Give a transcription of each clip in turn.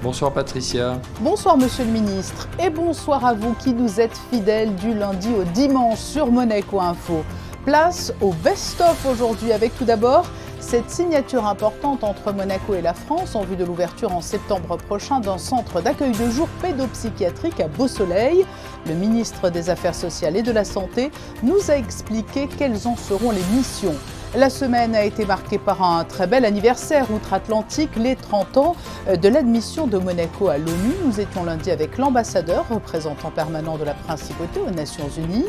Bonsoir Patricia. Bonsoir Monsieur le Ministre et bonsoir à vous qui nous êtes fidèles du lundi au dimanche sur Monaco Info. Place au best-of aujourd'hui avec tout d'abord cette signature importante entre Monaco et la France en vue de l'ouverture en septembre prochain d'un centre d'accueil de jour pédopsychiatrique à Beau-Soleil. Le ministre des Affaires sociales et de la Santé nous a expliqué quelles en seront les missions. La semaine a été marquée par un très bel anniversaire outre-Atlantique, les 30 ans de l'admission de Monaco à l'ONU. Nous étions lundi avec l'ambassadeur, représentant permanent de la Principauté aux Nations Unies.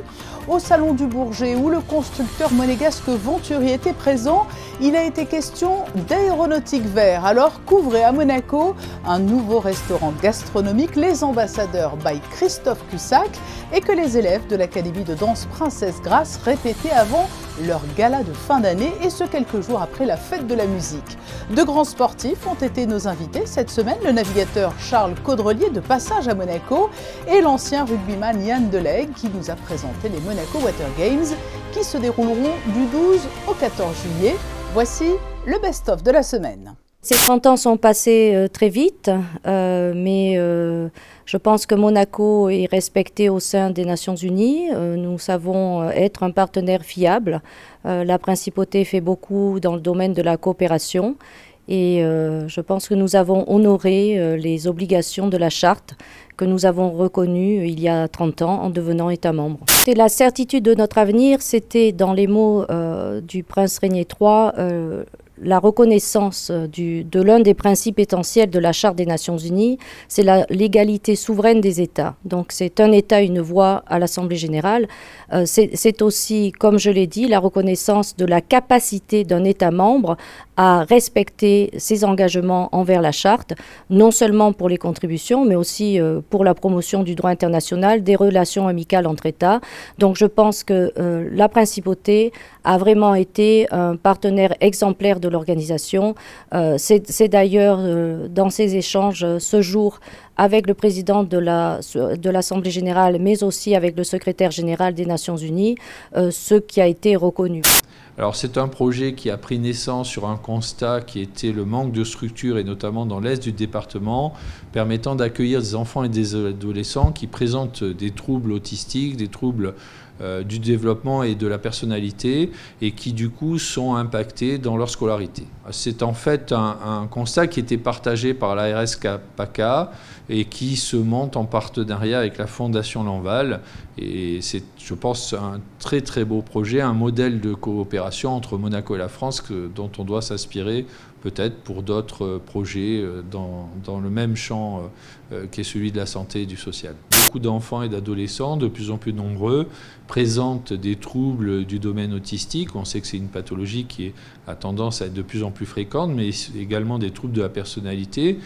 Au Salon du Bourget, où le constructeur monégasque Venturi était présent, il a été question d'aéronautique vert. Alors qu'ouvrait à Monaco un nouveau restaurant gastronomique, les ambassadeurs by Christophe Cussac, et que les élèves de l'Académie de danse Princesse Grace répétaient avant leur gala de fin d'année, et ce quelques jours après la fête de la musique. De grands sportifs ont été nos invités cette semaine, le navigateur Charles Caudrelier de passage à Monaco et l'ancien rugbyman Yann Delegue qui nous a présenté les Monaco Water Games qui se dérouleront du 12 au 14 juillet. Voici le best-of de la semaine. Ces 30 ans sont passés très vite, mais je pense que Monaco est respecté au sein des Nations Unies. Nous savons être un partenaire fiable. La Principauté fait beaucoup dans le domaine de la coopération et je pense que nous avons honoré les obligations de la charte que nous avons reconnue il y a 30 ans en devenant État membre. Et la certitude de notre avenir, c'était dans les mots du prince Régnier III, la reconnaissance de l'un des principes essentiels de la Charte des Nations Unies, c'est l'égalité souveraine des États. Donc c'est un État, une voix à l'Assemblée générale. C'est aussi, comme je l'ai dit, la reconnaissance de la capacité d'un État membre à respecter ses engagements envers la Charte, non seulement pour les contributions, mais aussi pour la promotion du droit international, des relations amicales entre États. Donc je pense que la Principauté a vraiment été un partenaire exemplaire de l'organisation. C'est d'ailleurs dans ces échanges ce jour avec le président de l'Assemblée générale, mais aussi avec le secrétaire général des Nations Unies, ce qui a été reconnu. Alors c'est un projet qui a pris naissance sur un constat qui était le manque de structure et notamment dans l'est du département, permettant d'accueillir des enfants et des adolescents qui présentent des troubles autistiques, des troubles du développement et de la personnalité et qui du coup sont impactés dans leur scolarité. C'est en fait un constat qui était partagé par l'ARS PACA et qui se monte en partenariat avec la Fondation Lanval, et c'est, je pense, un très très beau projet, un modèle de coopération entre Monaco et la France dont on doit s'inspirer peut-être pour d'autres projets dans le même champ qui est celui de la santé et du social. Beaucoup d'enfants et d'adolescents, de plus en plus nombreux, présentent des troubles du domaine autistique. On sait que c'est une pathologie qui a tendance à être de plus en plus fréquente, mais également des troubles de la personnalité.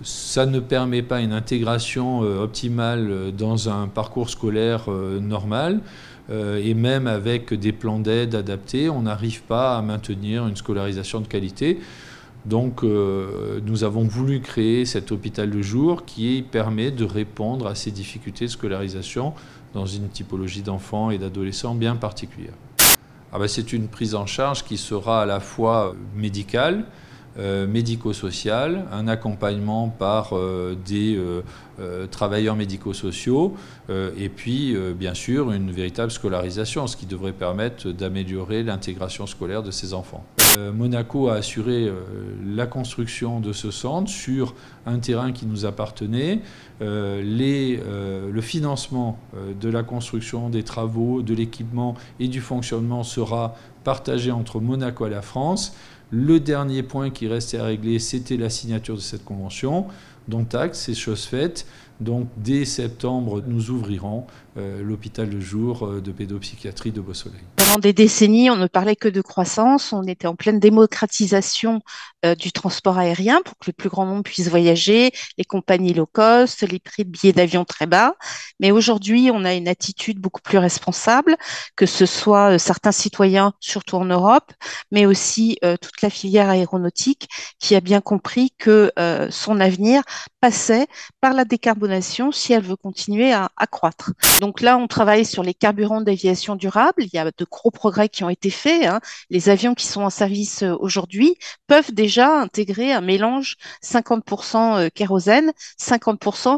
Ça ne permet pas une intégration optimale dans un parcours scolaire normal. Et même avec des plans d'aide adaptés, on n'arrive pas à maintenir une scolarisation de qualité. Donc nous avons voulu créer cet hôpital de jour qui permet de répondre à ces difficultés de scolarisation dans une typologie d'enfants et d'adolescents bien particulière. C'est une prise en charge qui sera à la fois médicale, médico-social, un accompagnement par des travailleurs médico-sociaux et puis bien sûr une véritable scolarisation, ce qui devrait permettre d'améliorer l'intégration scolaire de ces enfants. Monaco a assuré la construction de ce centre sur un terrain qui nous appartenait. Le financement de la construction, des travaux, de l'équipement et du fonctionnement sera partagé entre Monaco et la France. Le dernier point qui restait à régler, c'était la signature de cette convention, dont acte, c'est chose faite. Donc dès septembre, nous ouvrirons l'hôpital de jour de pédopsychiatrie de Beau-Soleil. Pendant des décennies, on ne parlait que de croissance, on était en pleine démocratisation du transport aérien pour que le plus grand nombre puisse voyager, les compagnies low cost, les prix de billets d'avion très bas. Mais aujourd'hui, on a une attitude beaucoup plus responsable, que ce soit certains citoyens, surtout en Europe, mais aussi toute toute la filière aéronautique qui a bien compris que son avenir passait par la décarbonation si elle veut continuer à croître. Donc là, on travaille sur les carburants d'aviation durable. Il y a de gros progrès qui ont été faits, hein. Les avions qui sont en service aujourd'hui peuvent déjà intégrer un mélange 50% kérosène, 50%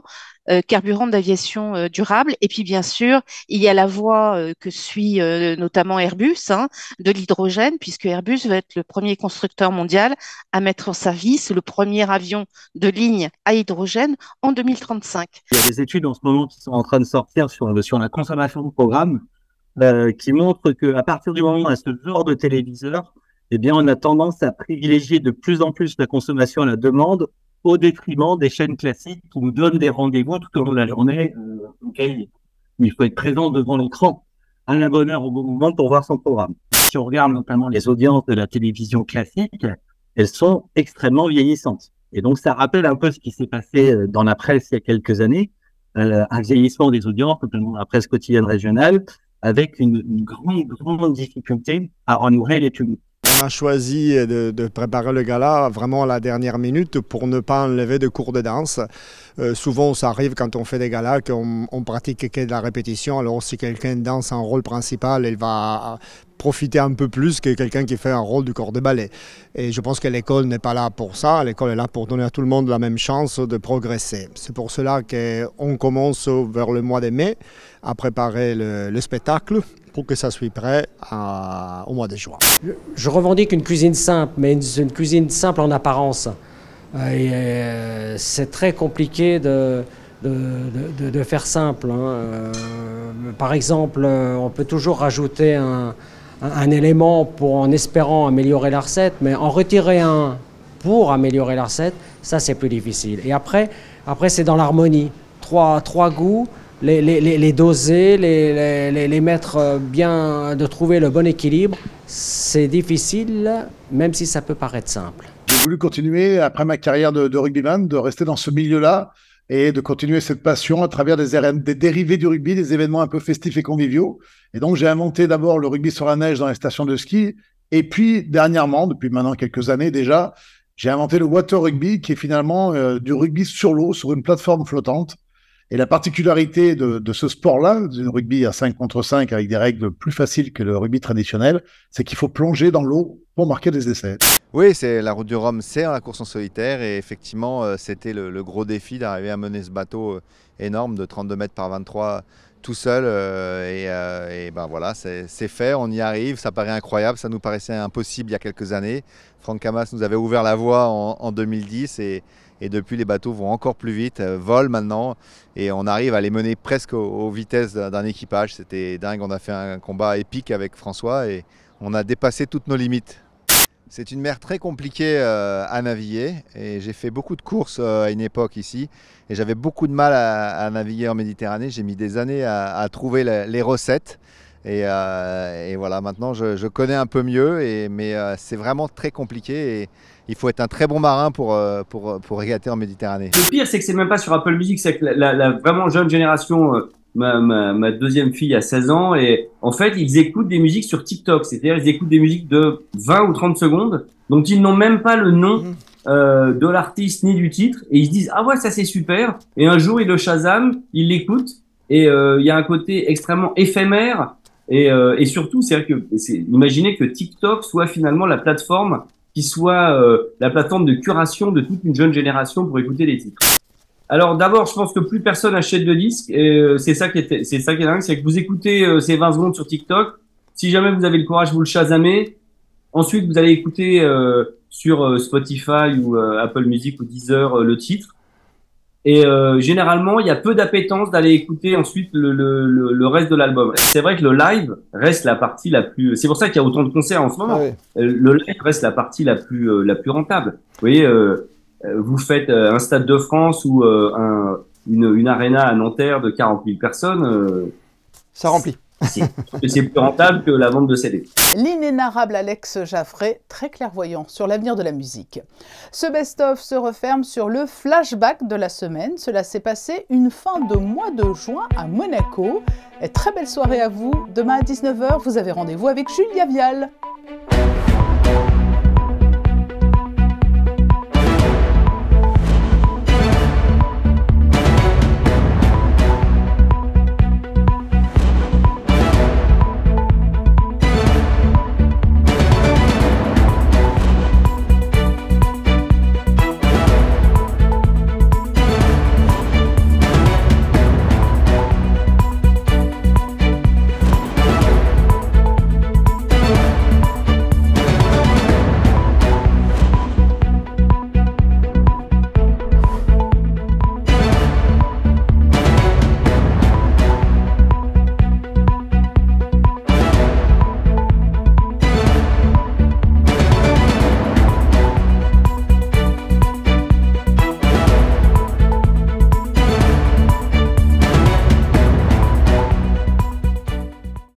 carburant d'aviation durable. Et puis, bien sûr, il y a la voie que suit notamment Airbus, hein, de l'hydrogène, puisque Airbus va être le premier constructeur mondial à mettre en service le premier avion de ligne à hydrogène en 2035. Il y a des études en ce moment qui sont en train de sortir sur la consommation de programmes qui montrent qu'à partir du moment où on a ce genre de téléviseur, eh bien, on a tendance à privilégier de plus en plus la consommation à la demande au détriment des chaînes classiques qui nous donnent des rendez-vous tout au long de la journée auxquels il faut être présent devant l'écran à la bonne heure au bon moment pour voir son programme. Si on regarde notamment les audiences de la télévision classique, elles sont extrêmement vieillissantes. Et donc, ça rappelle un peu ce qui s'est passé dans la presse il y a quelques années, un vieillissement des audiences, notamment la presse quotidienne régionale, avec une grande difficulté à renouveler les publics. On a choisi de préparer le gala vraiment à la dernière minute pour ne pas enlever de cours de danse. Souvent, ça arrive quand on fait des galas qu'on pratique que de la répétition. Alors, si quelqu'un danse un rôle principal, il va profiter un peu plus que quelqu'un qui fait un rôle du corps de ballet. Et je pense que l'école n'est pas là pour ça. L'école est là pour donner à tout le monde la même chance de progresser. C'est pour cela qu'on commence vers le mois de mai à préparer le spectacle pour que ça soit prêt au mois de juin. Je revendique une cuisine simple, mais une cuisine simple en apparence. C'est très compliqué de faire simple, hein. Par exemple, on peut toujours rajouter un élément en espérant améliorer la recette, mais en retirer un pour améliorer la recette, ça c'est plus difficile. Et après c'est dans l'harmonie. Trois goûts, les doser, les mettre bien, de trouver le bon équilibre, c'est difficile, même si ça peut paraître simple. J'ai voulu continuer, après ma carrière de rugbyman, de rester dans ce milieu-là et de continuer cette passion à travers des dérivés du rugby, des événements un peu festifs et conviviaux. Et donc, j'ai inventé d'abord le rugby sur la neige dans les stations de ski. Et puis, dernièrement, depuis maintenant quelques années déjà, j'ai inventé le water rugby, qui est finalement du rugby sur l'eau, sur une plateforme flottante. Et la particularité de ce sport-là, du rugby à 5 contre 5 avec des règles plus faciles que le rugby traditionnel, c'est qu'il faut plonger dans l'eau pour marquer des essais. Oui, c'est la route du Rhum, c'est la course en solitaire et effectivement, c'était le gros défi d'arriver à mener ce bateau énorme de 32 mètres par 23 tout seul. Et ben voilà, c'est fait, on y arrive, ça paraît incroyable, ça nous paraissait impossible il y a quelques années. Franck Hamas nous avait ouvert la voie en 2010 et depuis les bateaux vont encore plus vite, volent maintenant et on arrive à les mener presque aux vitesses d'un équipage. C'était dingue, on a fait un combat épique avec François et on a dépassé toutes nos limites. C'est une mer très compliquée à naviguer et j'ai fait beaucoup de courses à une époque ici et j'avais beaucoup de mal à naviguer en Méditerranée. J'ai mis des années à trouver les recettes et voilà, maintenant je connais un peu mieux mais c'est vraiment très compliqué et il faut être un très bon marin pour régater en Méditerranée. Le pire, c'est que c'est même pas sur Apple Music, c'est que la vraiment jeune génération, ma deuxième fille a 16 ans, et en fait, ils écoutent des musiques sur TikTok, c'est-à-dire ils écoutent des musiques de 20 ou 30 secondes, donc ils n'ont même pas le nom de l'artiste ni du titre, et ils se disent « Ah ouais, ça c'est super !» Et un jour, ils le Shazam, ils l'écoutent, et il y a un côté extrêmement éphémère, et surtout, imaginez que TikTok soit finalement la plateforme qui soit la plateforme de curation de toute une jeune génération pour écouter des titres. Alors d'abord, je pense que plus personne achète de disques, et c'est ça qui est dingue, c'est que vous écoutez ces 20 secondes sur TikTok, si jamais vous avez le courage, vous le chasamez, ensuite vous allez écouter sur Spotify ou Apple Music ou Deezer le titre, et généralement il y a peu d'appétence d'aller écouter ensuite le reste de l'album. C'est vrai que le live reste la partie la plus, c'est pour ça qu'il y a autant de concerts en ce moment. Ah oui. Le live reste la partie la plus rentable. Vous voyez, vous faites un Stade de France ou une arena à Nanterre de 40 000 personnes, ça remplit. C'est plus rentable que la vente de CD. L'inénarrable Alex Jaffray, très clairvoyant sur l'avenir de la musique. Ce best-of se referme sur le flashback de la semaine. Cela s'est passé une fin de mois de juin à Monaco. Et très belle soirée à vous. Demain à 19 h, vous avez rendez-vous avec Julia Vial.